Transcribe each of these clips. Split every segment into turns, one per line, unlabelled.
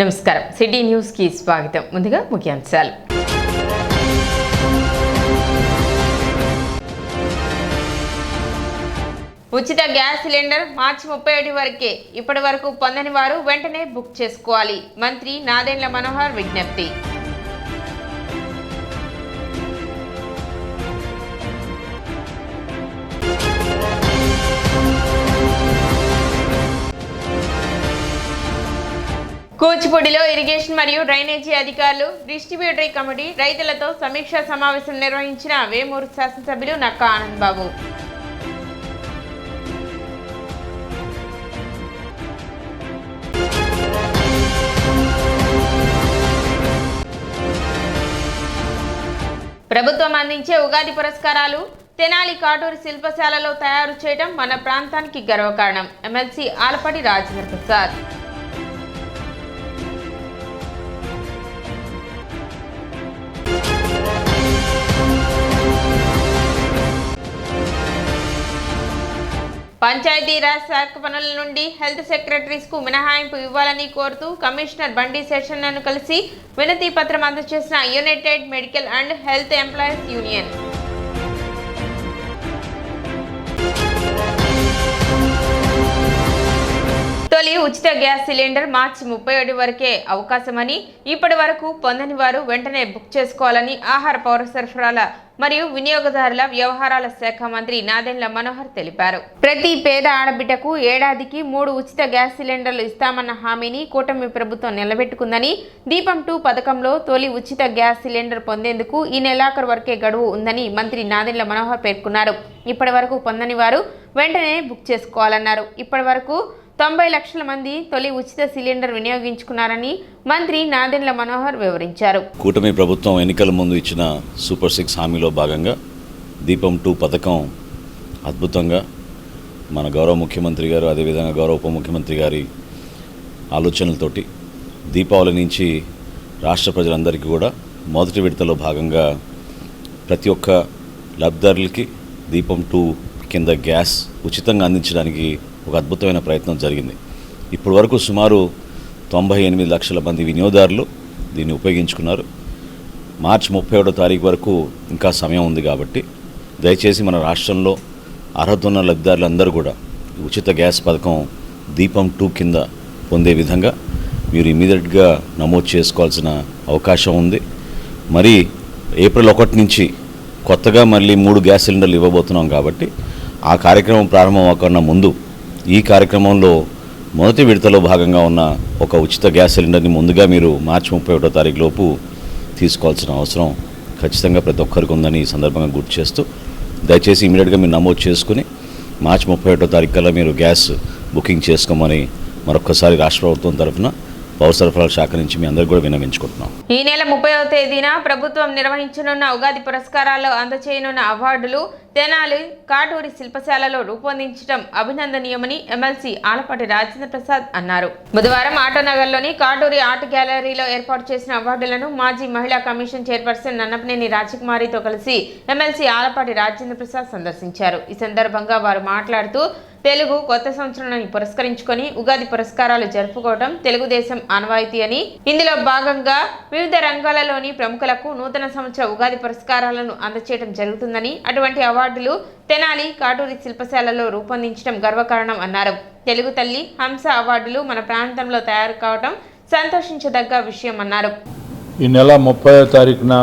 నమస్కారం city news కి స్వాగతం. ముందుగా ముఖ్యాంశాలు. ఉచిత గ్యాస్ సిలిండర్ మార్చి 31 వరకే. ఇప్పటి వరకు పొందని వారు వెంటనే బుక్ చేసుకోవాలి. మంత్రి నాదెండ్ల మనోహర్ విజ్ఞప్తి. కూచిపూడిలో ఇరిగేషన్ మరియు డ్రైనేజీ అధికారులు, డిస్ట్రిబ్యూటరీ కమిటీ రైతులతో సమీక్షా సమావేశం నిర్వహించిన వేమూరు శాసనసభ్యులు నక్కా ఆనంద్ బాబు. ప్రభుత్వం అందించే ఉగాది పురస్కారాలు తెనాలి కాటూరి శిల్పశాలలో తయారు చేయడం మన ప్రాంతానికి గర్వకారణం. ఎమ్మెల్సీ ఆలపాటి రాజేంద్ర ప్రసాద్. పంచాయతీరాజ్ శాఖ పనుల నుండి హెల్త్ సెక్రటరీస్ కు మినహాయింపు ఇవ్వాలని కోరుతూ కమిషనర్ బండి శేషన్నను కలిసి వినతి పత్రం అందజేసిన United medical and health employees union. తొలి ఉచిత గ్యాస్ సిలిండర్ మార్చి 31 వరకే అవకాశమని, ఇప్పటి వరకు పొందని వారు వెంటనే బుక్ చేసుకోవాలని ఆహార పౌర సరఫరాల మరియు వినియోగదారుల వ్యవహారాల శాఖ మంత్రి నాదెండ్ల మనోహర్ తెలిపారు. ప్రతి పేద ఆడబిడ్డకు ఏడాదికి 3 ఉచిత గ్యాస్ సిలిండర్లు ఇస్తామన్న హామీని కూటమి ప్రభుత్వం నిలబెట్టుకుందని, దీపం 2 పథకంలో తొలి ఉచిత గ్యాస్ సిలిండర్ పొందేందుకు ఈ నెలాఖరు వరకే గడువు ఉందని మంత్రి నాదెండ్ల మనోహర్ పేర్కొన్నారు. ఇప్పటి వరకు పొందని వారు వెంటనే బుక్ చేసుకోవాలన్నారు. ఇప్పటి వరకు 90 లక్షల మంది తొలి ఉచిత సిలిండర్ వినియోగించుకున్నారని మంత్రి నాదెండ్ల మనోహర్ వివరించారు.
కూటమి ప్రభుత్వం ఎన్నికల ముందు ఇచ్చిన సూపర్ 6 హామీలో భాగంగా దీపం 2 పథకం అద్భుతంగా మన గౌరవ ముఖ్యమంత్రి గారు, అదేవిధంగా గౌరవ ఉప ముఖ్యమంత్రి గారి ఆలోచనలతోటి దీపావళి నుంచి రాష్ట్ర ప్రజలందరికీ కూడా మొదటి విడతలో భాగంగా ప్రతి ఒక్క లబ్ధిదారులకి దీపం 2 కింద గ్యాస్ ఉచితంగా అందించడానికి ఒక అద్భుతమైన ప్రయత్నం జరిగింది. ఇప్పటి వరకు సుమారు 98 లక్షల మంది వినియోగదారులు దీన్ని ఉపయోగించుకున్నారు. మార్చి 31వ తారీఖు వరకు ఇంకా సమయం ఉంది కాబట్టి దయచేసి మన రాష్ట్రంలో అర్హత ఉన్న లబ్ధిదారులందరూ కూడా ఉచిత గ్యాస్ పథకం దీపం 2 కింద పొందే విధంగా మీరు ఇమీడియట్గా నమోదు చేసుకోవాల్సిన అవకాశం ఉంది. మరి ఏప్రిల్ 1 నుంచి కొత్తగా మళ్ళీ 3 గ్యాస్ సిలిండర్లు ఇవ్వబోతున్నాం కాబట్టి ఆ కార్యక్రమం ప్రారంభం అవ్వకుండా ముందు ఈ కార్యక్రమంలో మొదటి విడతలో భాగంగా ఉన్న ఒక ఉచిత గ్యాస్ సిలిండర్ని ముందుగా మీరు మార్చి 31వ తారీఖు లోపు తీసుకోవాల్సిన అవసరం ఖచ్చితంగా ప్రతి ఒక్కరికి ఉందని ఈ సందర్భంగా గుర్తు చేస్తూ దయచేసి ఇమీడియట్గా మీరు నమోదు చేసుకుని మార్చి 31వ తారీఖు కల్లా మీరు గ్యాస్ బుకింగ్ చేసుకోమని మరొకసారి రాష్ట్ర ప్రభుత్వం తరఫున పౌర సరఫరాల శాఖ నుంచి మీ అందరికీ కూడా విన్నవించుకుంటున్నాం.
ఈ నెల 30వ తేదీన ప్రభుత్వం నిర్వహించనున్న ఉగాది పురస్కారాల్లో అందచేయనున్న అవార్డులు తెనాలి కాటూరి శిల్పశాలలో రూపొందించడం అభినందనీయమని ఎమ్మెల్సీ ఆలపాటి రాజేంద్ర ప్రసాద్ అన్నారు. బుధవారం ఆటోనగర్లోని కాటూరి ఆర్ట్ గ్యాలరీలో ఏర్పాటు చేసిన అవార్డులను మాజీ మహిళా కమిషన్ చైర్పర్సన్ నన్నపనేని రాజకుమారితో కలిసి ఎమ్మెల్సీ ఆలపాటి రాజేంద్ర ప్రసాద్ సందర్శించారు. ఈ సందర్భంగా వారు మాట్లాడుతూ తెలుగు కొత్త సంవత్సరాన్ని పురస్కరించుకొని ఉగాది పురస్కారాలు జరుపుకోవడం తెలుగుదేశం ఆనవాయితీ అని, ఇందులో భాగంగా వివిధ రంగాలలోని ప్రముఖులకు నూతన సంవత్సర ఉగాది పురస్కారాలను అందచేయడం జరుగుతుందని, అటువంటి అవార్డులు తెనాలి కాటూరి శిల్పశాలలో రూపొందించడం గర్వకారణం అన్నారు. తెలుగు తల్లి హంస అవార్డులు మన ప్రాంతంలో తయారు కావడం సంతోషించదగ్గ విషయం అన్నారు.
ఈ నెల 30వ తారీఖున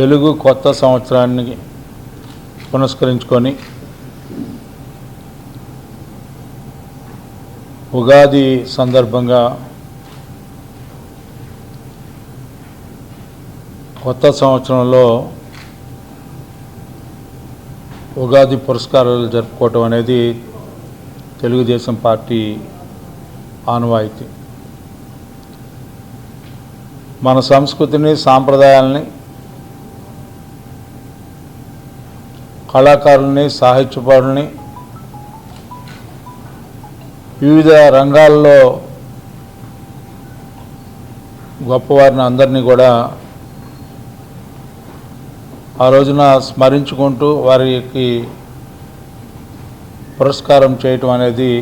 తెలుగు కొత్త సంవత్సరాన్ని పురస్కరించుకొని ఉగాది సందర్భంగా కొత్త సంవత్సరంలో ఉగాది పురస్కారాలు జరుపుకోవటం అనేది తెలుగుదేశం పార్టీ ఆనవాయితీ. మన సంస్కృతిని, సాంప్రదాయాలని, కళాకారుల్ని, సాహిత్యపరుల్ని, వివిధ రంగాల్లో గొప్పవారిని అందరినీ కూడా ఆ రోజున స్మరించుకుంటూ వారికి పురస్కారం చేయటం అనేది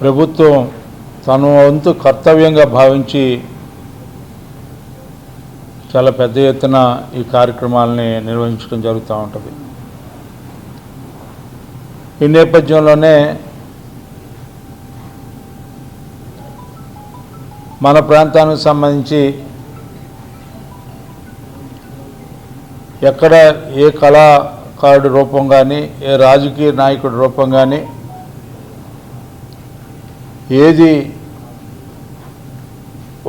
ప్రభుత్వం తన వంతు కర్తవ్యంగా భావించి చాలా పెద్ద ఎత్తున ఈ కార్యక్రమాలని నిర్వహించడం జరుగుతూ ఉంటుంది. ఈ నేపథ్యంలోనే మన ప్రాంతానికి సంబంధించి ఎక్కడ ఏ కళాకారుడి రూపం కానీ, ఏ రాజకీయ నాయకుడి రూపం కానీ, ఏది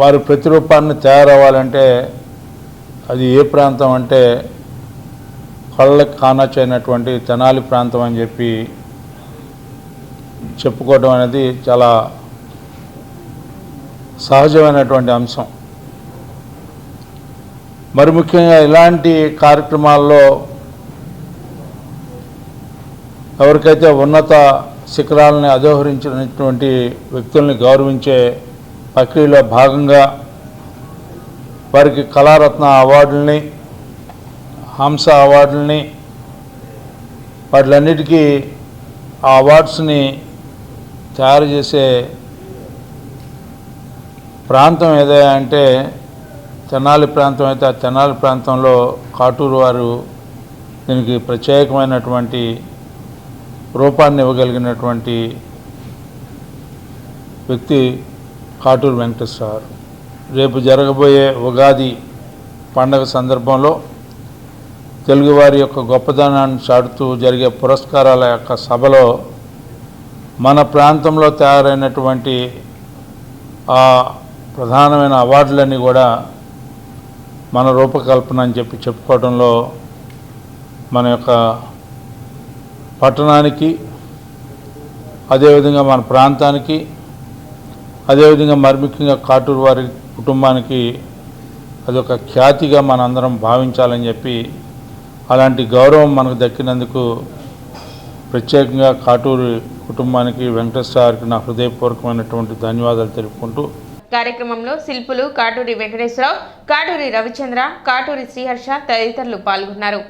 వారి ప్రతిరూపాన్ని తయారవ్వాలంటే అది ఏ ప్రాంతం అంటే కళ్ళకి కానొచ్చైనటువంటి తెనాలి ప్రాంతం అని చెప్పి చెప్పుకోవడం అనేది చాలా సహజమైనటువంటి అంశం. మరి ముఖ్యంగా ఇలాంటి కార్యక్రమాల్లో ఎవరికైతే ఉన్నత శిఖరాలని అధోహరించినటువంటి వ్యక్తుల్ని గౌరవించే ప్రక్రియలో భాగంగా వారికి కళారత్న అవార్డుల్ని, హంస అవార్డుల్ని, వాటిలన్నిటికీ ఆ అవార్డ్స్ని తయారు చేసే ప్రాంతం ఏదైనా అంటే తెనాలి ప్రాంతం అయితే ఆ తెనాలి ప్రాంతంలో కాటూరు వారు దీనికి ప్రత్యేకమైనటువంటి రూపాన్ని ఇవ్వగలిగినటువంటి వ్యక్తి కాటూరు వెంకటేశ్వర. రేపు జరగబోయే ఉగాది పండగ సందర్భంలో తెలుగువారి యొక్క గొప్పదనాన్ని చాటుతూ జరిగే పురస్కారాల యొక్క సభలో మన ప్రాంతంలో తయారైనటువంటి ఆ ప్రధానమైన అవార్డులన్నీ కూడా మన రూపకల్పన అని చెప్పి చెప్పుకోవడంలో మన యొక్క పట్టణానికి, అదేవిధంగా మన ప్రాంతానికి, అదేవిధంగా మరి ముఖ్యంగా కాటూరు వారి కుటుంబానికి అదొక ఖ్యాతిగా మనందరం భావించాలని చెప్పి, అలాంటి గౌరవం మనకు దక్కినందుకు ప్రత్యేకంగా కాటూరు కుటుంబానికి, వెంకటేశ్వరకి నా హృదయపూర్వకమైనటువంటి ధన్యవాదాలు తెలుపుకుంటూ
కార్యక్రమంలో శిల్పులు కాటూరి వెంకటేశ్వరరావు, కాటూరి రవిచంద్ర, కాటూరి శ్రీహర్ష తదితరులు పాల్గొన్నారు.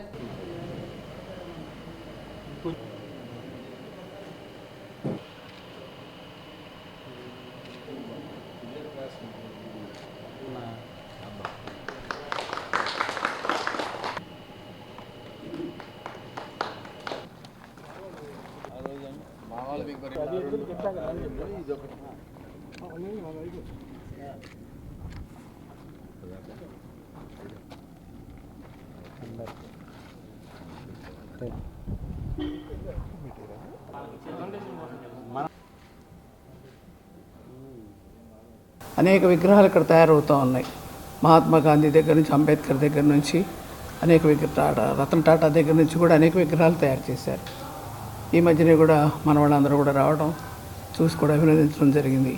అనేక విగ్రహాలు ఇక్కడ తయారవుతూ ఉన్నాయి. మహాత్మా గాంధీ దగ్గర నుంచి, అంబేద్కర్ దగ్గర నుంచి, అనేక రతన్ టాటా దగ్గర నుంచి కూడా అనేక విగ్రహాలు తయారు చేశారు. ఈ మధ్యనే కూడా మన వాళ్ళందరూ కూడా రావడం, చూసి కూడా అభినందించడం జరిగింది.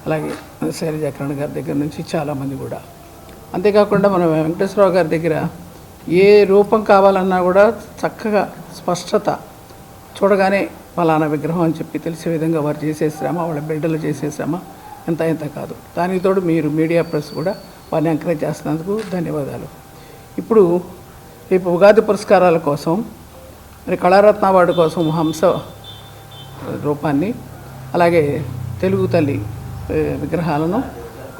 అలాగే శైలజాకరణ్ గారి దగ్గర నుంచి చాలామంది కూడా. అంతేకాకుండా మన వెంకటేశ్వరరావు గారి దగ్గర ఏ రూపం కావాలన్నా కూడా చక్కగా స్పష్టత, చూడగానే ఫలానా విగ్రహం అని చెప్పి తెలిసే విధంగా వారు చేసే శ్రమ, వాళ్ళ బిడ్డలు చేసే శ్రమ ఎంత కాదు. దానికి తోడు మీరు మీడియా ప్రెస్ కూడా వారిని ఎంకరేజ్ చేస్తున్నందుకు ధన్యవాదాలు. ఇప్పుడు రేపు ఉగాది పురస్కారాల కోసం, మరి కళారత్న అవార్డు కోసం హంస రూపాన్ని, అలాగే తెలుగు తల్లి విగ్రహాలను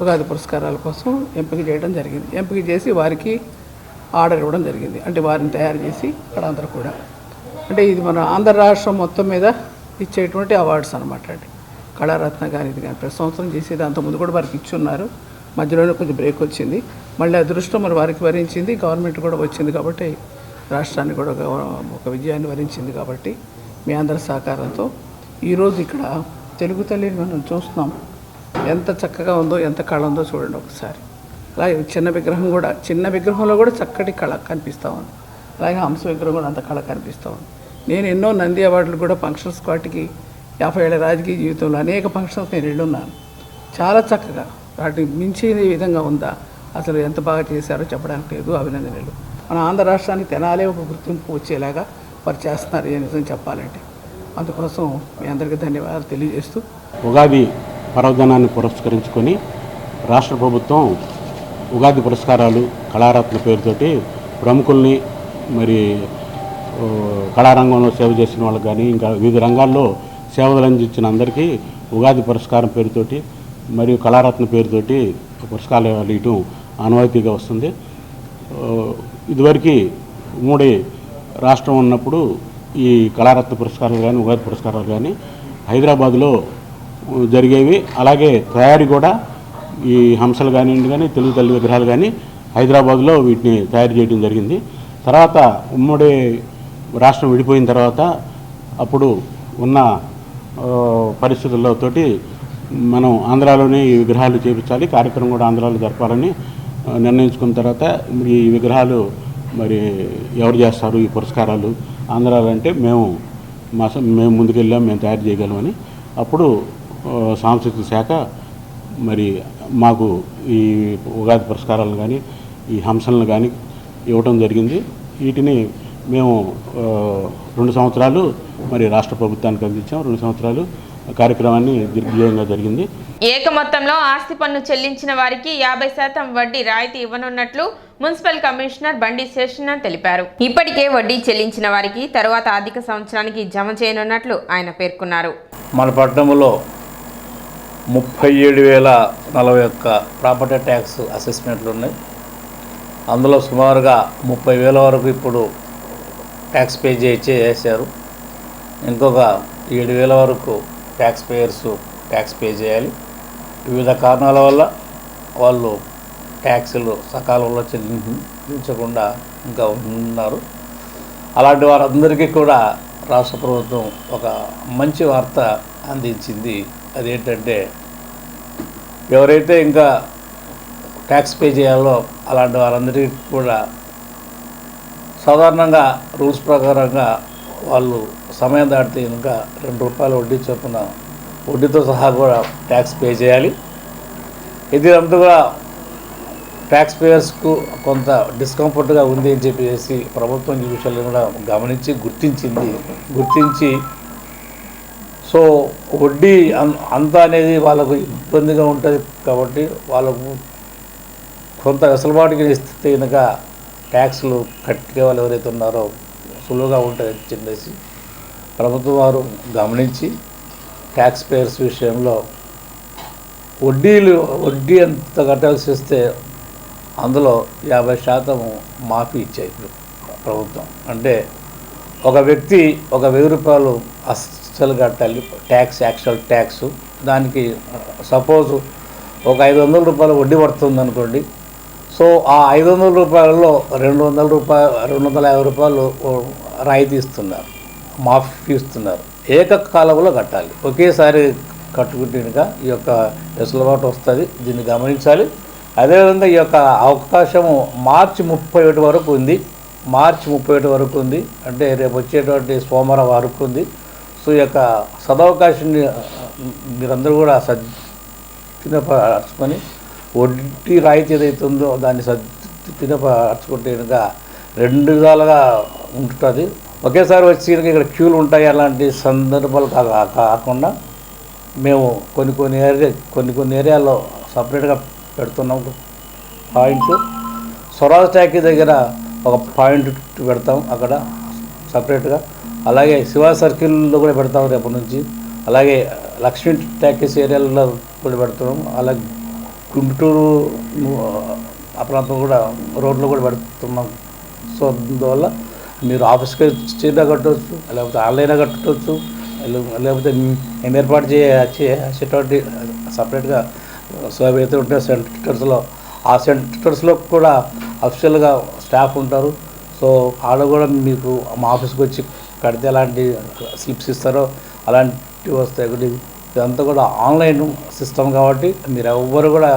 ఉగాది పురస్కారాల కోసం ఎంపిక చేయడం జరిగింది. ఎంపిక చేసి వారికి ఆర్డర్ ఇవ్వడం జరిగింది. అంటే వారిని తయారు చేసి ఇక్కడ అందరూ కూడా, అంటే ఇది మన ఆంధ్ర రాష్ట్రం మొత్తం మీద ఇచ్చేటువంటి అవార్డ్స్ అనమాట అండి. కళారత్న కానీ ఇది కానీ ప్రతి సంవత్సరం చేసేది. అంతకుముందు కూడా వారికి ఇచ్చున్నారు, మధ్యలోనే కొంచెం బ్రేక్ వచ్చింది. మళ్ళీ అదృష్టం మరి వారికి వరించింది, గవర్నమెంట్ కూడా వచ్చింది కాబట్టి, రాష్ట్రాన్ని కూడా ఒక విజయాన్ని వరించింది కాబట్టి, మీ అందరి సహకారంతో ఈరోజు ఇక్కడ తెలుగు తల్లిని మనం చూస్తున్నాం. ఎంత చక్కగా ఉందో, ఎంత కళ ఉందో చూడండి ఒకసారి. అలాగే చిన్న విగ్రహం కూడా, చిన్న విగ్రహంలో కూడా చక్కటి కళ కనిపిస్తూ ఉంది. అలాగే హంస విగ్రహం కూడా అంత కళ కనిపిస్తూ ఉంది. నేను ఎన్నో నంది అవార్డులు కూడా ఫంక్షన్స్ వాటికి 50 ఏళ్ల రాజకీయ జీవితంలో అనేక ఫంక్షన్స్ నేను వెళ్ళున్నాను. చాలా చక్కగా, వాటిని మించిన విధంగా ఉందా, అసలు ఎంత బాగా చేశారో చెప్పడానికి లేదు. అభినందనలు. మన ఆంధ్ర రాష్ట్రానికి తెనాలే ఒక గుర్తింపు వచ్చేలాగా వారు చేస్తున్నారు ఏ నిజం చెప్పాలంటే. అందుకోసం మీ అందరికీ ధన్యవాదాలు తెలియజేస్తూ,
ఉగాది పర్వదినాన్ని పురస్కరించుకొని రాష్ట్ర ప్రభుత్వం ఉగాది పురస్కారాలు కళారత్న పేరుతోటి ప్రముఖుల్ని, మరి కళారంగంలో సేవ చేసిన వాళ్ళకి కానీ, ఇంకా వివిధ రంగాల్లో సేవలు అందించిన అందరికీ ఉగాది పురస్కారం పేరుతోటి మరియు కళారత్న పేరుతోటి పురస్కారాలు ఇవ్వటం ఆనవాయితీగా వస్తుంది. ఇదివరకు ఉమ్మడి రాష్ట్రం ఉన్నప్పుడు ఈ కళారత్న పురస్కారాలు కానీ ఉగాది పురస్కారాలు కానీ హైదరాబాదులో జరిగేవి. అలాగే తయారీ కూడా ఈ హంసలు కానివ్వండి కానీ తెలుగు తల్లి విగ్రహాలు కానీ హైదరాబాద్లో వీటిని తయారు చేయడం జరిగింది. తర్వాత ఉమ్మడి రాష్ట్రం విడిపోయిన తర్వాత అప్పుడు ఉన్న పరిస్థితులతోటి మనం ఆంధ్రాలోనే ఈ విగ్రహాలు చేయించాలి, కార్యక్రమం కూడా ఆంధ్రాలో జరపాలని నిర్ణయించుకున్న తర్వాత ఈ విగ్రహాలు మరి ఎవరు చేస్తారు ఈ పురస్కారాలు ఆంధ్రాలో అంటే మేము ముందుకెళ్ళాం, మేము తయారు చేయగలమని అప్పుడు సాంస్కృతిక శాఖ మరి మాకు ఈ ఉగాది పురస్కారాలను కానీ ఈ హంసలను కానీ ఇవ్వటం జరిగింది. వీటిని మేము 2 సంవత్సరాలు మరి రాష్ట్ర ప్రభుత్వానికి అందించాం. 2 సంవత్సరాలు కార్యక్రమాన్ని దిగ్విజయంగా జరిగింది.
ఏక మొత్తంలో ఆస్తి పన్ను చెల్లించిన వారికి 50% వడ్డీ రాయితీ ఇవ్వనున్నట్లు మున్సిపల్ కమిషనర్ బండి శేషనాథ్ తెలిపారు. ఇప్పటికే వడ్డీ చెల్లించిన వారికి తరువాత ఆర్థిక సంవత్సరానికి జమ చేయనున్నట్లు ఆయన పేర్కొన్నారు.
మన పట్టణంలో 37,041 ప్రాపర్టీ ట్యాక్స్ అసెస్మెంట్లు ఉన్నాయి. అందులో సుమారుగా 30,000 వరకు ఇప్పుడు ట్యాక్స్ పే చేశారు. ఇంకొక 7,000 వరకు ట్యాక్స్ పేయర్స్ ట్యాక్స్ పే చేయాలి. వివిధ కారణాల వల్ల వాళ్ళు ట్యాక్సులు సకాలంలో చెల్లించకుండా ఇంకా ఉన్నారు. అలాంటి వారందరికీ కూడా రాష్ట్ర ప్రభుత్వం ఒక మంచి వార్త అందించింది. అదేంటంటే ఎవరైతే ఇంకా ట్యాక్స్ పే చేయాలో అలాంటి వారందరికీ కూడా సాధారణంగా రూల్స్ ప్రకారంగా వాళ్ళు సమయం దాటితే కనుక ₹2 వడ్డీ చొప్పున వడ్డీతో సహా కూడా ట్యాక్స్ పే చేయాలి. ఇది అంతా కూడా ట్యాక్స్ పేయర్స్కు కొంత డిస్కంఫర్ట్గా ఉంది అని చెప్పేసి ప్రభుత్వం ఈ విషయాలను కూడా గమనించి గుర్తించి సో వడ్డీ అంతా అనేది వాళ్ళకు ఇబ్బందిగా ఉంటుంది కాబట్టి వాళ్ళకు కొంత వెసులుబాటుకి ఇస్తే కనుక ట్యాక్స్లు కట్టే వాళ్ళు ఎవరైతే ఉన్నారో సులువుగా ఉంటుంది అని చెప్పేసి ప్రభుత్వం వారు గమనించి ట్యాక్స్ పేయర్స్ విషయంలో వడ్డీ ఎంత కట్టాల్సి వస్తే అందులో 50% మాఫీ ఇచ్చాయి ప్రభుత్వం. అంటే ఒక వ్యక్తి ₹1,000 అస్సలు కట్టాలి ట్యాక్స్, యాక్చువల్ ట్యాక్స్. దానికి సపోజ్ ఒక ₹500 వడ్డీ పడుతుంది అనుకోండి. సో ఆ ₹500లో ₹250 రాయితీ ఇస్తున్నారు, మాఫీ ఇస్తున్నారు. ఏకకాలంలో కట్టాలి. ఒకేసారి కట్టుకుంటే ఈ యొక్క వెసులుబాటు వస్తుంది. దీన్ని గమనించాలి. అదేవిధంగా ఈ యొక్క అవకాశము మార్చి 31 వరకు ఉంది. అంటే రేపు వచ్చేటువంటి సోమవారం వరకు ఉంది. సో ఈ యొక్క సదవకాశాన్ని మీరందరూ కూడా సద్వినియోగపరచుకొని వడ్డీ రాయితీ ఏదైతే ఉందో దాన్ని సద్వినియోగపరచుకుంటే కనుక 2 విధాలుగా ఉంటుంది. ఒకేసారి వచ్చి ఇక్కడ క్యూలు ఉంటాయి. అలాంటి సందర్భాలు కాకుండా మేము కొన్ని ఏరియాల్లో సపరేట్గా పెడుతున్నాం పాయింట్. స్వరాజ్ ట్యాకీ దగ్గర ఒక పాయింట్ పెడతాం అక్కడ సపరేట్గా. అలాగే శివ సర్కిల్లో కూడా పెడతాం రేపటి నుంచి. అలాగే లక్ష్మీ ట్యాకీస్ ఏరియాలో కూడా పెడుతున్నాం. అలాగే గుంటూరు ఆ ప్రాంతం కూడా రోడ్లో కూడా పెడుతున్నాం. సో అందువల్ల మీరు ఆఫీస్కి వచ్చేదా కట్టవచ్చు, లేకపోతే ఆన్లైన్గా కట్టవచ్చు, లేకపోతే మేము ఏర్పాటు చేసేటువంటి సపరేట్గా ఏవైతే ఉంటే సెంటర్స్లో ఆ సెంటర్స్లో కూడా అఫిషియల్గా స్టాఫ్ ఉంటారు. సో ఆడ కూడా మీకు మా ఆఫీస్కి వచ్చి కడితే ఎలాంటి స్లిప్స్ ఇస్తారో అలాంటివి వస్తాయి. ఇదంతా కూడా ఆన్లైన్ సిస్టమ్ కాబట్టి మీరు ఎవ్వరు కూడా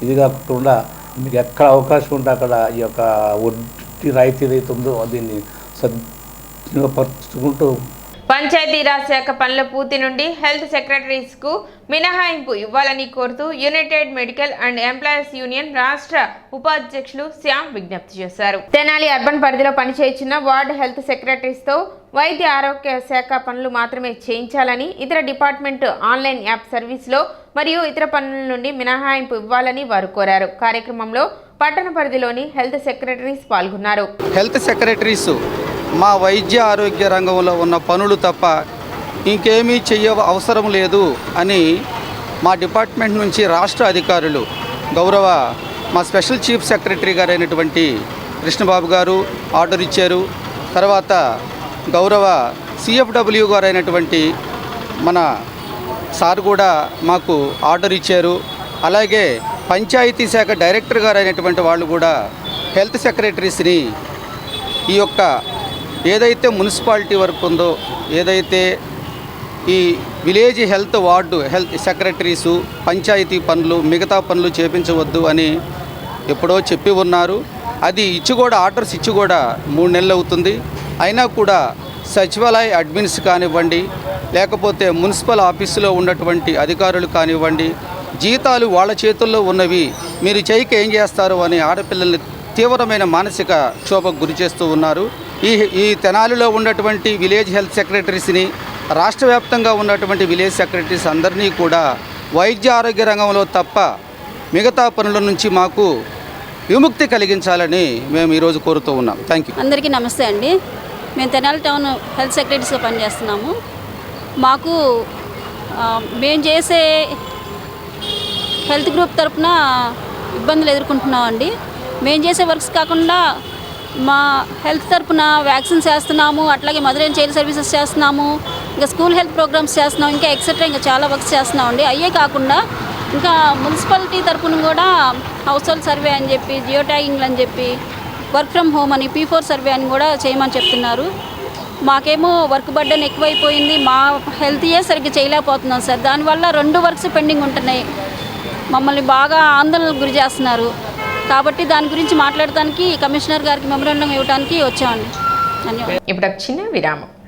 ఇది కాకుండా మీకు ఎక్కడ అవకాశం ఉంటే అక్కడ ఈ యొక్క వడ్డీ రాయితీ ఏదైతే ఉందో దీన్ని సద్వినియోగపరుచుకుంటూ
పంచాయతీరాజ్ శాఖ పనుల పూర్తి నుండి హెల్త్ సెక్రటరీస్కు మినహాయింపు ఇవ్వాలని కోరుతూ United medical and employees union రాష్ట్ర ఉపాధ్యక్షులు శ్యామ్ విజ్ఞప్తి చేశారు. తెనాలి అర్బన్ పరిధిలో పనిచేస్తున్న వార్డు హెల్త్ సెక్రటరీస్తో వైద్య ఆరోగ్య శాఖ పనులు మాత్రమే చేయించాలని, ఇతర డిపార్ట్మెంట్ ఆన్లైన్ యాప్ సర్వీస్లో మరియు ఇతర పనుల నుండి మినహాయింపు ఇవ్వాలని వారు కోరారు. కార్యక్రమంలో పట్టణ పరిధిలోని హెల్త్ సెక్రటరీస్ పాల్గొన్నారు.
హెల్త్ సెక్రటరీస్ మా వైద్య ఆరోగ్య రంగంలో ఉన్న పనులు తప్ప ఇంకేమీ అవసరం లేదు అని మా డిపార్ట్మెంట్ నుంచి రాష్ట్ర అధికారులు గౌరవ మా స్పెషల్ చీఫ్ సెక్రటరీ గారు అయినటువంటి కృష్ణబాబు గారు ఆర్డర్ ఇచ్చారు. తర్వాత గౌరవ సిఎఫ్డబ్ల్యూ గారు అయినటువంటి మన సార్ కూడా మాకు ఆర్డర్ ఇచ్చారు. అలాగే పంచాయతీ శాఖ డైరెక్టర్ గారు అయినటువంటి వాళ్ళు కూడా హెల్త్ సెక్రటరీస్ని ఈ యొక్క ఏదైతే మున్సిపాలిటీ వర్క్ ఉందో, ఏదైతే ఈ విలేజ్ వార్డు హెల్త్ సెక్రటరీసు పంచాయతీ పనులు మిగతా పనులు చేపించవద్దు అని ఎప్పుడో చెప్పి ఉన్నారు. అది ఇచ్చి కూడా ఆర్డర్స్ ఇచ్చి కూడా 3 నెలలు అవుతుంది. అయినా కూడా సచివాలయ అడ్మిన్స్ కానివ్వండి, లేకపోతే మున్సిపల్ ఆఫీసులో ఉన్నటువంటి అధికారులు కానివ్వండి, జీతాలు వాళ్ళ చేతుల్లో ఉన్నవి, మీరు చేయక ఏం చేస్తారు అని ఆడపిల్లల్ని తీవ్రమైన మానసిక క్షోభకు గురి చేస్తూ ఉన్నారు. ఈ తెనాలిలో ఉన్నటువంటి విలేజ్ హెల్త్ సెక్రటరీస్ని, రాష్ట్ర వ్యాప్తంగా ఉన్నటువంటి విలేజ్ సెక్రటరీస్ అందరినీ కూడా వైద్య ఆరోగ్య రంగంలో తప్ప మిగతా పనుల నుంచి మాకు విముక్తి కలిగించాలని మేము ఈరోజు కోరుతూ ఉన్నాం. Thank you.
అందరికీ నమస్తే అండి. మేము తెనాలి టౌన్ హెల్త్ సెక్రటరీస్గా పనిచేస్తున్నాము. మాకు మేము చేసే హెల్త్ గ్రూప్ తరఫున ఇబ్బందులు ఎదుర్కొంటున్నామండి. మేము చేసే వర్క్స్ కాకుండా మా హెల్త్ తరఫున వ్యాక్సిన్స్ చేస్తున్నాము, అట్లాగే మదర్ అండ్ చైల్డ్ సర్వీసెస్ చేస్తున్నాము, ఇంకా స్కూల్ హెల్త్ ప్రోగ్రామ్స్ చేస్తున్నాం, ఇంకా ఎక్సెట్రా ఇంకా చాలా వర్క్స్ చేస్తున్నామండి. అయ్యే కాకుండా ఇంకా మున్సిపాలిటీ తరఫున కూడా హౌస్ హోల్డ్ సర్వే అని చెప్పి, జియో ట్యాగింగ్లు అని చెప్పి, వర్క్ ఫ్రమ్ హోమ్ అని, P4 సర్వే అని కూడా చేయమని చెప్తున్నారు. మాకేమో వర్క్ బర్డెన్ ఎక్కువైపోయింది, మా హెల్త్యే సరిగ్గా చేయలేకపోతున్నాం సార్. దానివల్ల 2 వర్క్స్ పెండింగ్ ఉంటున్నాయి. మమ్మల్ని బాగా ఆందోళనకు గురి చేస్తున్నారు. కాబట్టి దాని గురించి మాట్లాడటానికి కమిషనర్ గారికి మెమరాండం ఇవ్వడానికి వచ్చామండి. ధన్యవాదాలు.
ఇప్పుడు చిన్న విరామం.